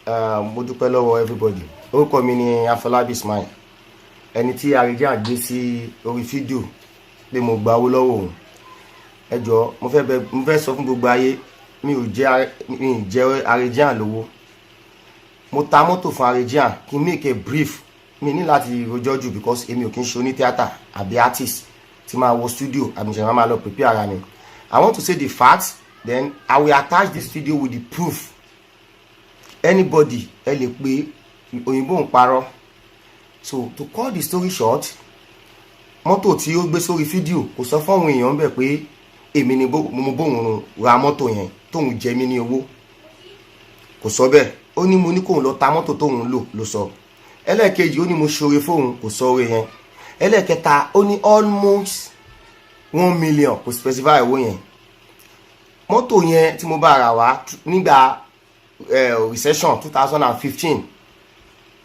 Mo dúpẹ́ lọ́wọ́ everybody. Orúkọ mi ni Afọlábí Ismail. Ẹni tí Arẹjíà gbé sí orí fídíò pé mo gba owó lọ́wọ́ òun. Ẹ jọ̀ọ́ mo fẹ́ sọ fún gbogbo ayé mi ò jẹ Arẹjíà lówó. Mo ta mọ́tò fún Arẹjíà kí n make a brief. Mi ní láti rojọ́ jù because èmi ò kí ń ṣe oní tíátà àbí artist tí máa wọ studio àbí ṣe máa lọ prepare ara mi. I want to say the facts, then I will attach this video with the proof. Anybody ẹ lè pé òyìnbó ń parọ́. So to cut the story short, mọ́tò tí ó gbé sórí fídíò kò sọ fún àwọn èèyàn bẹ́ẹ̀ pé èmi ni mo bóun ra mọ́tò yẹn tóun jẹ mí ní owó. Kò sọ bẹ́ẹ̀. Ó ní mo ní kóun lọ ta mọ́tò tóun lò ló sọ. Ẹlẹ́ẹ̀kejì ó ní mo ṣoore fóun kò sọ oore yẹn. Ẹlẹ́ẹ̀kẹta ó ní almost 1 million kò specify owó yẹn. Mọ́tò yẹn tí mo bá ra wá nígbà recession 2015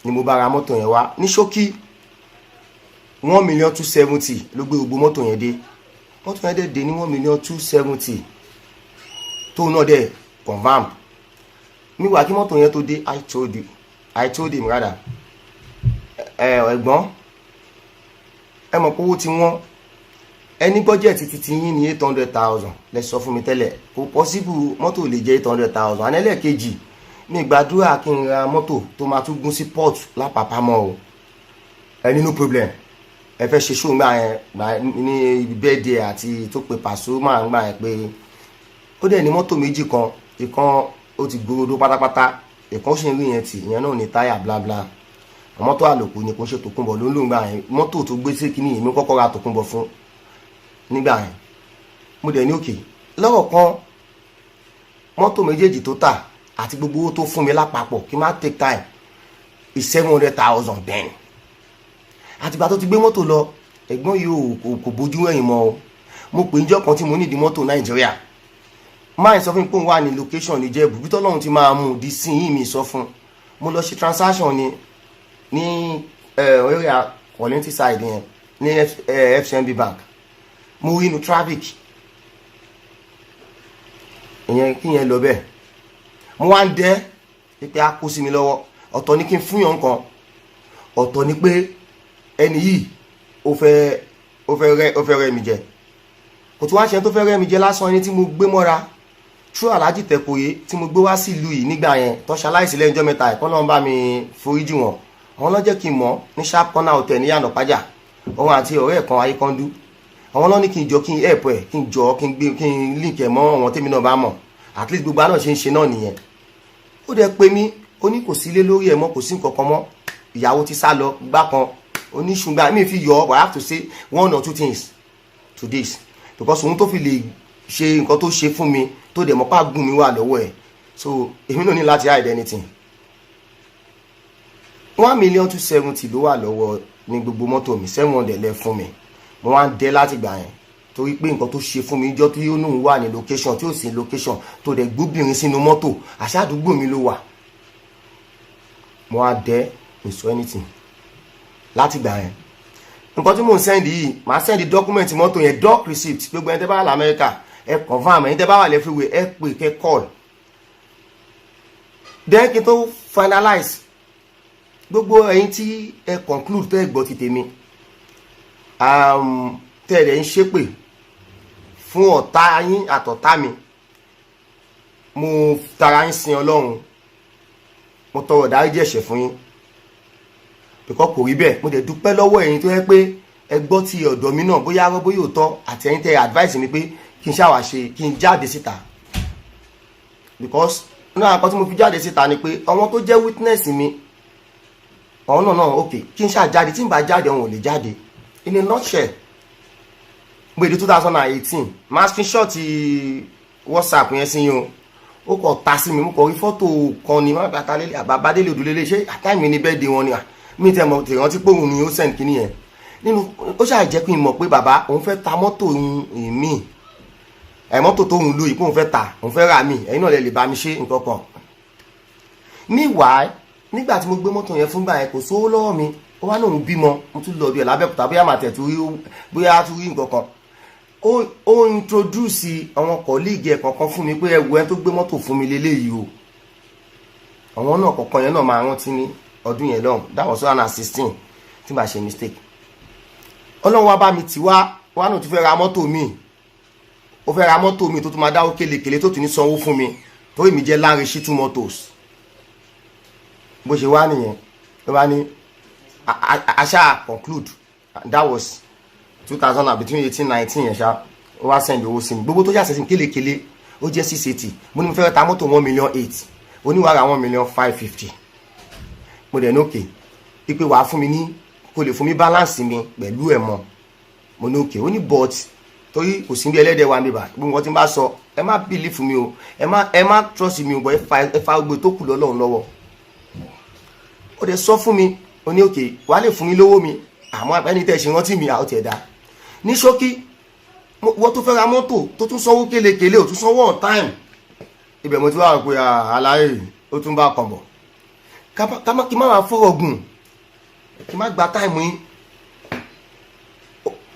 ni mo bá ra mọ́tò yẹn wá. Ní ṣókí 1,270,000 ló gbé gbogbo mọ́tò yẹn dé. Mọ́tò yẹn dé ní 1,270,000 tó náà dẹ̀ confirm. Nígbà kí mọ́tò yẹn tó dé I told him rather ẹ̀gbọ́n ẹ mọ̀ pé owó tí wọ́n ẹni bọ́jẹ̀tì títí yín ní 800,000 lẹ sọ fún mi tẹ́lẹ̀ kò possible mọ́tò lè jẹ́ 800,000. Anẹ́lẹ̀kejì mi gbàdúrà kí n ra mọ́tò tó máa tún gún sí port lápapámọ́ o. Ẹni no problem ẹ fẹ́ ṣe show gbà yẹn ní birthday àti tó pe pàṣọ máa ń gbà yẹn pé ó dẹ̀ ní mọ́tò méjì kan ìkan ó ti gbòòrò pátápátá ìkan ṣe ń rí yẹn tì ìyẹn náà ní táyà bla bla. Mọ́tò àlòkù ni kò ń ṣe tòkunbọ̀ ló ń lò gbà yẹn. Mọ́tò tó gbé sí kíní yìí mi kọ́kọ́ ra tòkunbọ̀ fún nígbà yẹn. Mo dẹ̀ ní òkè lọ́rọ̀ kan mọ́tò méjèèjì tó tà àti gbogbo owó tó fún mi lápapọ̀ kí n má take time is 700,000 then. Àtìgbà tó ti gbé mọ́tò lọ ẹ̀gbọ́n yìí kò bójú ẹ̀yìn mọ́ o. Mo pè níjọ́ kan tí mo nídìí mọ́tò Nàìjíríà. Máa sọ fún mi pé òun wà ní location ní Ìjẹ̀bú bí tọ́lọ́run ti máa mú di sí yìí mi sọ fún. Mo lọ ṣe transaction ní area Kollington side yẹn ní FCMB bank. Mo rí inú traffic ìyẹn kí yẹn lọ bẹ́ẹ̀. Mo wá ń dẹ́ pé a kó sí mi lọ́wọ́. Ọ̀tọ̀ ní kí n fún yàn kan ọ̀tọ̀ ní pé ẹni yìí ó fẹ́ rẹ́ mi jẹ. Kò tún wá ṣe tó fẹ́ rẹ́ mi jẹ lásán ẹni tí mo gbé mọ́ra true Alhaji Tẹ̀kọ̀yé tí mo gbé wá sí ìlú yìí nígbà yẹn tó ṣaláìsí lẹ́yìn ọjọ́ mẹ́ta ẹ̀kọ́ náà bá mi foríjì wọn. Àwọn ló jẹ́ kí n mọ̀ ní Sharp Corner Hotel ní Yànà Pájà. Òun àti ọ̀rẹ́ kan Ayékọ́ndú. Àwọn ló ní kí n jọ kí n help ẹ̀ kí n jọ kí n link ẹ̀ mọ́ àwọn tèmi náà bá mọ̀. At least gbogbo àná ṣe ń ṣe náà nìyẹn. Ó dẹ̀ pè mí ó ní kò sí ilé lórí ẹ̀ mọ́ kò sí nǹkan kan mọ́. Ìyàwó ti sá lọ gbá kan oníṣùgbà mi fi yọ but I have to say 1 or 2 things to this because òun tó fi lè ṣe nǹkan tó ṣe fún mi tó dẹ̀ mọ́ pàgùn mi wà lọ́wọ́ ẹ̀ so èmi náà ní láti hide anything. 1,270,000 ló wà lọ́wọ́ ní gbogbo mọ́tò mi 700 lẹ fún mi. Mo wá ń dẹ́ láti gbà yẹn torí pé nǹkan tó ṣe fún mi jọ́ tí ó nù wà ní location tí ó sì location tó dẹ̀ gbóbìnrin sínú mọ́tò àṣà àdúgbò mi ló wà. Mo wá dẹ́ ìsọ anything láti gbà yẹn. Nǹkan tí mò ń send yìí màá send document mọ́tò yẹn doc receipt gbogbo ẹni tẹ́ bá wà l'Amẹ́ríkà ẹ confirm ẹni tẹ́ bá wà lẹ́fíwé ẹ pè kẹ́ call. Then kí n tó finalize gbogbo ẹ̀yin tí ẹ conclude tẹ́ gbọ́ ti tèmi tẹ́lẹ̀ ń ṣépè fún ọ̀tá yín àtọ̀tá mi mo tara ń sin Ọlọ́run mo tọrọ dáríjì ẹ̀ṣẹ̀ fún yín because kò rí bẹ́ẹ̀. Mo dẹ̀ dúpẹ́ lọ́wọ́ ẹ̀yin tó yẹ pé ẹ gbọ́ ti ọ̀dọ̀ mi náà bóyá arọ́ bóyá òótọ́ àti ẹ̀yin tẹ́ advice mi pé kí n ṣàwà ṣe kí n jáde síta because náà nǹkan tí mo fi jáde síta ni pé àwọn tó jẹ́ witness mi àwọn náà ok kí n ṣàjáde tí n bá jáde àwọn ò lè jáde. In a nutshell mo èdè 2018 máa screenshot WhatsApp yẹn sí yín ó kọ̀ ta sí mi mo kọ̀ rí fọ́tò kan ní má bàtà lélẹ̀ àbábádélé òdúlélé ṣé àtàìmí ní birthday wọn ni mi tẹ́ mọ̀ tèrántí pé òun ni ó send kíní yẹn nínú ó ṣáà jẹ́ pé mọ̀ pé bàbá òun fẹ́ ta mọ́tò mi mọ́tò tó òun lò yìí pé òun fẹ́ ta òun fẹ́ rà mí ẹ̀yin náà lè bá mi ṣe nǹkan kan. Meanwhile nígbà tí mo gbé mọ́tò yẹn fúngbà yẹn kò sówó lọ́wọ́ mi ó wá lóun bímọ mo tún lọ bí ẹ̀ lábẹ́òkúta bóyá màá tẹ̀ tó rí bóyá tó rí nǹkan kan ó introduce àwọn colleague ẹ̀ kankan fún mi pé ẹ̀wù ẹ̀ tó gbé mọ́tò fún mi lélẹ́yìí o àwọn náà kọ̀ọ̀kan yẹn náà máa rántí ní ọdún yẹn lọ́hùn, that was 2016 tí màá ṣe mistake. Ọlọ́run wá bá mi tì wá náà tún fẹ́ ra mọ́tò mi, ó fẹ́ ra mọ́tò mi tó tún máa dáwó kélekèlé tó tún ní sanwó fún mi torí mi jẹ́ Lanre Shitu Motors. Bó ṣe wá nìyẹn ló bá ní aṣá conclude, that was 2000 between 18-19 yẹn ṣá, ó wá send owó sí mi gbogbo tó yà sẹ́sìn kélekèlé ó jẹ́ 680. mo ní mo fẹ́ ta mọ́tò 1,8 million, oníwàrà 1,550,000. mo dẹ̀ ní òkè ipe wàá fún mi ní kò lè fún mi balance mi pẹ̀lú ẹ̀ mọ́. mo ní òkè ó ní but torí kò sí bí ẹlẹ́dẹ̀ wa mi bá gbogbo nǹkan tí n bá sọ ẹ má believe mi o, ẹ má trust mi o, bọ̀ ẹ fa gbogbo tó kù lọ́lọ́run lọ́wọ́. ó dẹ̀ sọ fún mi ó ní òkè wàá lè fún mi lówó mi àmọ́ ẹni tẹ́ ṣe rántí mi àwọn tiẹ̀ dá. ní ṣókí wọ́n tó fẹ́ ra mọ́tò tó tún sanwó kélekèlé ò tún sanwó on time. ibẹ̀ mo ti wá pé àlàyé ó tún bá kàn bọ̀ kí má máa fọ́rọ̀ gùn kí má gba táìmù yín.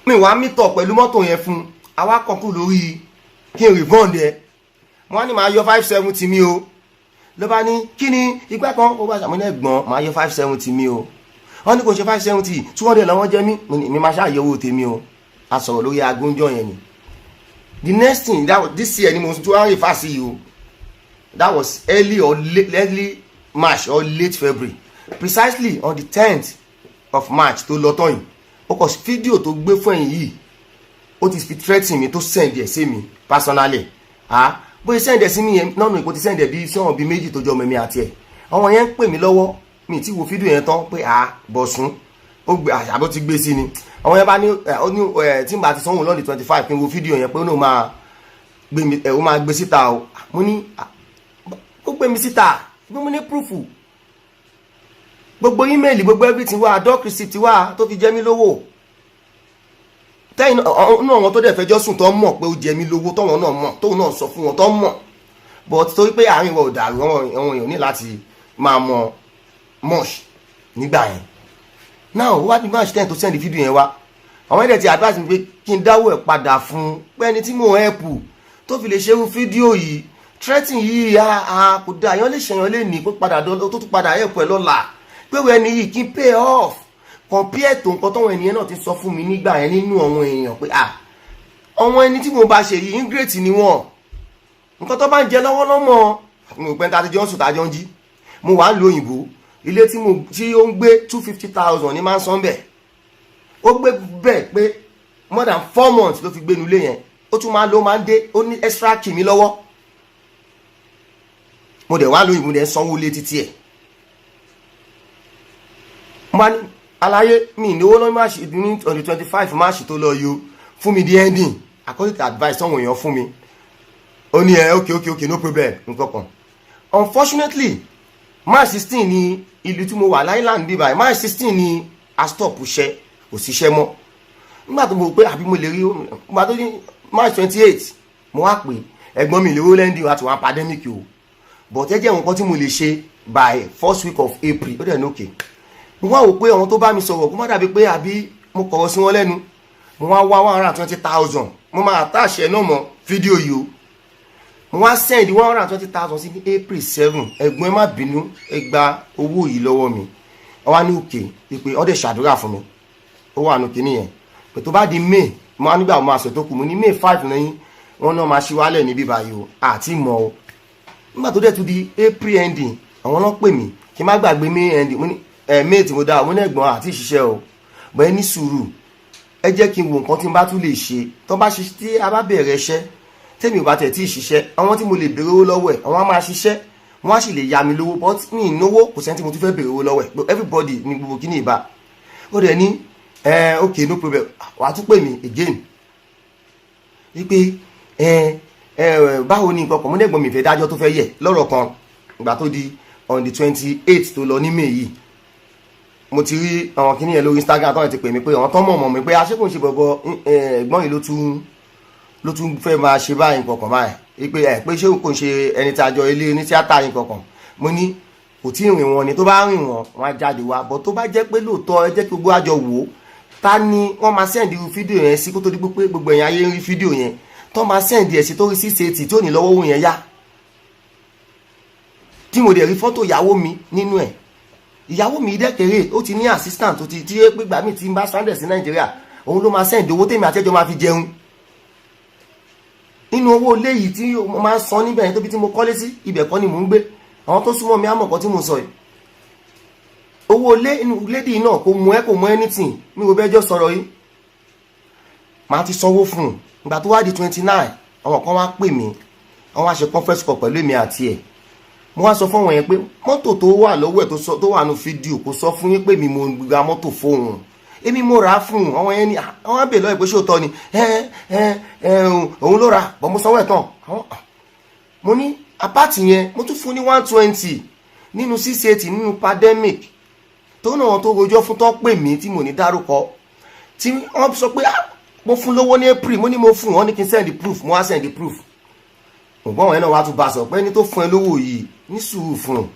mi wá mítọ̀ pẹ̀lú mọ́tò yẹn fún àwa kọ̀ọ̀kú lórí kí n refund ẹ. wọ́n ní máa yọ 570 mi o. ló bá ní kí ni ìgbà kan ó bá ṣàmúlẹ̀ ẹ̀gbọ́n máa yọ 570 mi o. wọ́n ní kò ṣe 570 200 lọ́wọ́ jẹ́ mi máa ṣàyẹ̀wò tèmi o. a sọ̀rọ̀ lórí agúnjọ́ yẹn ni. the next thing this year ni mo tún wá rí fásì yìí o. that was early March or late February, precisely on the 10th of March tó lọ tán yìí. ó kọ fídíò tó gbé fún ẹ̀yìn yìí ó ti fi threaten mi tó send ẹ̀ sí mi personally. bó ṣe send ẹ̀ sí mi yẹn náà ìpò ti send ẹ̀ bí sọ́wọ́n bí méjì tó jọ mẹ́mí àti ẹ̀. àwọn yẹn ń pè mí lọ́wọ́ mi ti wo fídíò yẹn tán pé Bọ̀sún ó gbé àbó ti gbé sí ni. àwọn yẹn bá ní tí n bá ti sanwó lọ́ọ̀dì 25 kí n wo fídíò yẹn pé ó máa gbé síta o. mo ní ó gbé mi síta mo ní proof gbogbo email gbogbo everything wà doc receipt wà tó fi jẹ mí lówó. tẹ́yìn náà wọn tó dẹ̀ fẹjọ́ sùn tó mọ̀ pé ó jẹ mí lówó tọ́wọ́n náà mọ̀ tóun náà sọ fún wọn tó mọ̀ but torí pé àárín wọn ò dàrú àwọn èèyàn ní láti máa mọ much nígbà yẹn. now wá ní March 10 tó send video yẹn wá àwọn ẹ̀dẹ̀ ti advice mi pé kí n dáwọ́ ẹ̀ padà fún pé ẹni tí mò ń help tó fi lè ṣerú fídíò yìí threatening yìí kò dá èèyàn lè ṣèyàn lè ní kó padà tó tún padà help ẹ lọ́la pé wọ́n ẹni yìí kí n pay off compare tó nǹkan tọ́wọ́n ènìyàn náà ti sọ fún mi nígbà yẹn nínú àwọn èèyàn pé àwọn ẹni tí mo bá ṣe yìí ingrate ni wọ́n nǹkan tó bá ń jẹ lọ́wọ́ lọ́mọ mo pẹ́ ta ti jọ ń sùn tá jọ ń jí mo wà ń lo òyìnbó ilé tí ó ń gbé 250,000 ní máa ń san bẹ́ẹ̀ ó gbé bẹ́ẹ̀ pé more than 4 months ló fi gbénu ilé yẹn ó tún máa ń dé ó ní extra kì mí lọ́wọ́ mo dẹ̀ wá lóyìnbó dẹ̀ sanwó lé títí ẹ̀. mo ní aláyé mi ìnáwó lọ́wọ́ March ní on the 25 March tó lọ yọ fún mi di ending according to advice tọ́wọ̀n èèyàn fún mi. ó ní okay no problem nǹkan kan. Unfortunately March 16 ni ìlú tí mo wà láìláńd bí báyìí March 16 ni a stop iṣẹ́ kò síṣẹ́ mọ́. nígbà tó mo pé àbí mo lè rí nígbà tó ní March 28 mo wá pé ẹ̀gbọ́n mi lè wó lẹ́ndì àti wọn pandemic o but ẹ jẹ́ nǹkan tí mo lè ṣe by first week of April ó dẹ̀ ní òkè. mo wá wò pé àwọn tó bá mi sọ̀rọ̀ kó má dàbí pé àbí mo kọ̀rọ̀ sí wọn lẹ́nu mo wá wá 120,000 mo máa attach ẹ̀ náà mọ́ fídíò yìí o. mo wá send 120,000 sí ní April 7 ẹ̀gbọ́n ẹ má bínú ẹ gba owó yìí lọ́wọ́ mi. wọ́n wá ní òkè pé ó dẹ̀ ṣàdúrà fún mi ó wà nùkì nìyẹn pé tó bá di May mo á nígbà mo máa sọ tó kù mo ní May 5 lẹ́yìn wọn náà máa ṣí wálẹ̀ níbí báyìí o àti mọ̀ o. nígbà tó dẹ̀ tún di April ending àwọn náà pè mí kí n má gbàgbé May ending mo ní May tí mo dá mo ní ẹ̀gbọ́n àti ìṣiṣẹ́ o bọ́ ẹ ní sùúrù ẹ jẹ́ kí n wo nǹkan tí n bá tún lè ṣe tó bá ṣe tí a bá bẹ̀rẹ̀ iṣẹ́ tèmi ò bá tẹ̀ tí ì ṣiṣẹ́ àwọn tí mo lè béèrè owó lọ́wọ́ ẹ̀ àwọn á máa ṣiṣẹ́ wọ́n á sì lè ya mi lówó but mi ìnáwó kò sẹ́ni tí mo tún fẹ́ béèrè owó lọ́wọ́ ẹ̀ everybody ni gbogbo kí ni ìbá ó dẹ̀ ní okay no problem wà á tún pè mí again wípé báwo ni nǹkan kan mo ní ẹ̀gbọ́n mi fẹ́ dájọ́ tó fẹ́ yẹ lọ́rọ̀ kan ìgbà tó di on the 28 tó lọ ní May yìí mo ti rí àwọn kìíní yẹn lórí Instagram tó ti pè mí pé àwọn tó mọ̀ mi pé aṣẹ́kùn ṣe bọ̀bọ̀ ẹ̀gbọ́n yìí ló tún fẹ́ máa ṣe báyìí nǹkan kan báyìí pé ṣé kò ń ṣe ẹni tí àjọ ilé ní tíátà yìí kankan mo ní kò tí ì rìn wọn ni tó bá rìn wọn wọn á jáde wá bọ́ tó bá jẹ́ pé lóòótọ́ ẹ jẹ́ kí gbogbo àjọ wò ó ta ni wọ́n máa sẹ́ǹdì fídíò yẹn sí kó tó di pé gbogbo ẹ̀yàn ayé ń rí fídíò yẹn tó máa sẹ́ǹdì ẹ̀ sí tó rí 680 tí ò ní lọ́wọ́ wò yẹn yá tí mo dẹ̀ rí fọ́tò ìyàwó mi nínú ẹ̀. Ìyàwó mi dẹ́kẹ̀rẹ́ ó ti ní assistant tó ti tí é pé gbà mí ti ń bá stranded sí Nàìjíríà òun ló máa send owó tèmi àtẹ́jọ́ máa fi jẹun. Nínú owó ilé yìí tí mo máa ń san níbẹ̀ yẹn tóbi tí mo kọ́lé sí ibẹ̀ kọ́ ni mò ń gbé. Àwọn tó súnmọ́ mi á mọ̀ kan tí mo sọ yìí. Owó ilé inú lady náà kò mú anything mi ò bẹ́jọ́ sọ̀rọ̀ yìí. Màá ti sanwó fún un. Ìgbà tó wá di 29 àwọn kan wá pè mí. Wọ́n wá ṣe conference call pẹ̀lú èmi àti ẹ̀. Mo wá sọ fún wọn yẹn pé mọ́tò tó wà lọ́wọ́ ẹ̀ tó wà nínú fídíò kò sọ fún yín pé mi mo gba mọ́tò fóun. Èmi mo rà á fún un. Àwọn yẹn ni àwọn á bè lọ́ọ̀ pé ṣé òótọ́ ni òun ló rà bọ́ mo sanwó ẹ̀ tán. Mo ní apáàtì yẹn mo tún fún ní 120 nínú 680 nínú pandemic tó náà tó rojọ́ fún tó pè mí tí mo ní dárúkọ tí wọ́n sọ pé mo fún lówó ní April mo ní mo fún wọn ní kí n send the proof mo wá send the proof. Ògbọ́n wọn yẹn náà wá tún bá sọ pé ẹni tó fún ẹ lówó yìí ní sùúrù fún un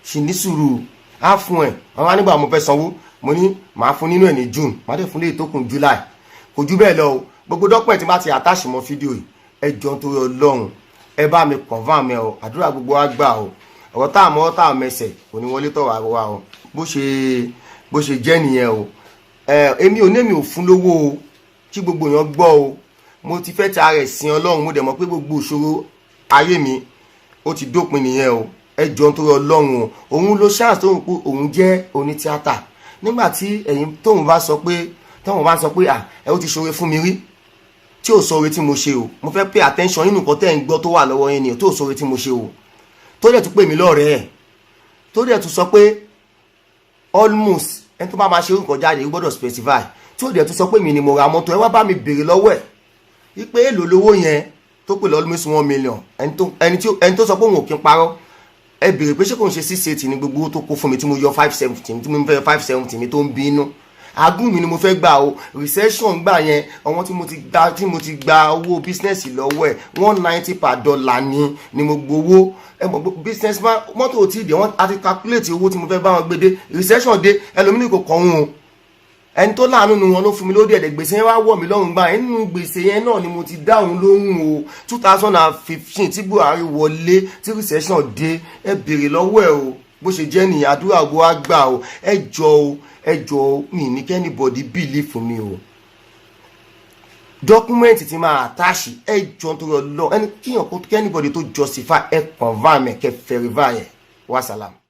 ṣì ní sùúrù á fún ẹ. Àwọn anígbà mo fẹ́ sanwó mo ní màá fún nínú ẹ̀ ní June màá dẹ̀ fún lè tó kún July kò jù bẹ́ẹ̀ lọ o. Gbogbo dọ́pẹ́ tí bá ti attach mọ́ fídíò yìí ẹ jọ̀ọ́ torí Ọlọ́run ẹ bá mi confirm ẹ o àdúrà gbogbo wa gbà o ọ̀rọ̀ tá àmọ́ tá àmẹsẹ̀ kò ní wọlé tọ̀wọ̀ àwọ̀ o bó ṣe jẹ́ nìyẹn o. Èmi ò ní èmi ò fún lówó o kí gbogbo èèyàn gbọ́ o. Mo ti fẹ́ ti ara ẹ̀ sin Ọlọ́run mo dẹ̀ mọ̀ pé gbogbo ìṣòro ayé mi ó ti dópin nìyẹn o. Ẹ jọ̀ọ́ nítorí Ọlọ́run o. Òun ló chance tóun pé òun jẹ́ oní tíátà nígbà tí ẹ̀yin tóun bá sọ pé ẹ ó ti ṣoore fún mi rí tí ò sọ oore tí mo ṣe o. Mo fẹ́ pay attention nínú nǹkan tẹ́ ń gbọ́ tó wà lọ́wọ́ yín ni o tó sọ oore tí mo ṣe o. Tó dẹ̀ tún pè mí lọ́rẹ̀ẹ́ ẹ̀ tó dẹ̀ tún sọ pé almost ẹni tó bá máa ṣe orúkọ jáde gbọ́dọ̀ specify tí ó dẹ̀ tún sọ pé mi ni mo ra mọ́tò ẹ wá bá mi béèrè lọ́wọ́ ẹ̀ wípé èlò lówó yẹn tó pè almost 1 million ẹni tó sọ pé òun ò kí ń parọ́ ẹ béèrè pé ṣé kò ń ṣe 680 ní gbogbo tó kó fún mi tí mo yọ 570 tí mo fẹ́ 570 mi tó ń bínú. Agún mi ni mo fẹ́ gbà o. Recession gbà yẹn àwọn tí mo ti gba owó business lọ́wọ́ ẹ̀ $190 per dollar ni mo gbowó. Ẹ mọ̀ business man mọ́tò ò tí ì dé wọ́n á ti calculate owó tí mo fẹ́ bá wọn gbé dé. Recession dé ẹlòmínì kò kọ́ wọn o. Ẹni tó láàánú nu wọn ló fún mi lórí ẹ̀dẹ̀ gbèsè yẹn wá wọ̀ mí lọ́rùn gbà nínú gbèsè yẹn náà ni mo ti dáhùn lóhùn o. 2015 tí Buhari wọlé tí recession dé ẹ béèrè lọ́wọ́ ẹ̀ o bó ṣe jẹ́ nìyẹn àdúrà gbọ́ á gbà o. Ẹ jọ̀ọ́ mi ní kẹ́nìbọ̀dì believe fún mi o. Dọ́kúmẹ́ǹtì tí máa attach ẹ jọ̀ọ́ nítorí Ọlọ́run ẹni kíyàn kó kẹ́nìbọ̀dì tó justify ẹ confirm ẹ kẹ́ verify ẹ wàsálàm.